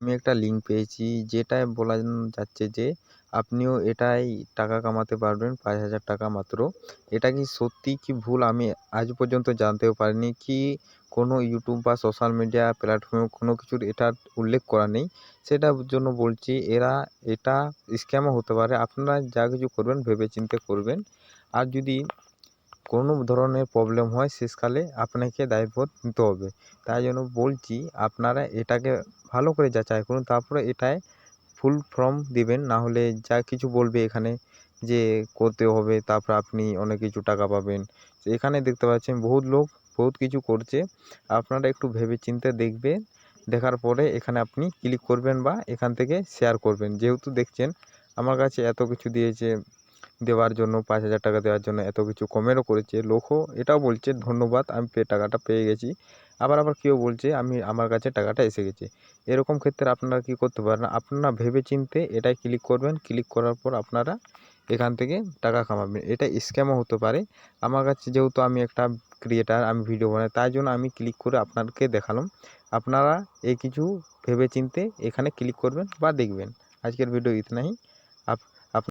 আমি একটা লিঙ্ক পেয়েছি যেটায় বলা যাচ্ছে যে আপনিও এটাই টাকা কামাতে পারবেন ৫,০০০ টাকা মাত্র। এটা কি সত্যি কি ভুল আমি আজ পর্যন্ত জানতেও পারিনি। কি কোনো ইউটিউব বা সোশ্যাল মিডিয়া প্ল্যাটফর্মে কোনো কিছুর এটার উল্লেখ করা নেই। সেটার জন্য বলছি এটা স্ক্যামও হতে পারে। আপনারা যা কিছু করবেন ভেবেচিন্তে করবেন। আর যদি কোনো ধরনের প্রবলেম হয় শেষকালে আপনাকে দায়ভার নিতে হবে। তাই জন্য বলছি আপনারা এটাকে ভালো করে যাচাই করুন, তারপরে এটায় ফুল ফর্ম দিবেন। না হলে যা কিছু বলবে এখানে যে করতে হবে, তারপর আপনি অনেক কিছু টাকা পাবেন। তো এখানে দেখতে পাচ্ছেন বহুত লোক বহুত কিছু করছে। আপনারা একটু ভেবেচিন্তে দেখবেন। দেখার পরে এখানে আপনি ক্লিক করবেন বা এখান থেকে শেয়ার করবেন। যেহেতু দেখছেন আমার কাছে এত কিছু দিয়েছে, দেওয়ার জন্য ৫,০০০ টাকা দেওয়ার জন্য এত কিছু কমেন্টও করেছে। লোকও এটাও বলছে ধন্যবাদ আমি টাকাটা পেয়ে গেছি। আবার কেউ বলছে আমার কাছে টাকাটা এসে গেছে। এরকম ক্ষেত্রে আপনারা কী করতে পারেন, আপনারা ভেবেচিন্তে এটায় ক্লিক করবেন। ক্লিক করার পর আপনারা এখান থেকে টাকা কামাবেন। এটা স্ক্যামও হতে পারে। আমার কাছে যেহেতু আমি একটা ক্রিয়েটার, আমি ভিডিও বানাই, তাই জন্য আমি ক্লিক করে আপনাদেরকে দেখালাম। আপনারা এই কিছু ভেবেচিন্তে এখানে ক্লিক করবেন বা দেখবেন। আজকের ভিডিও ইতনা ही। आप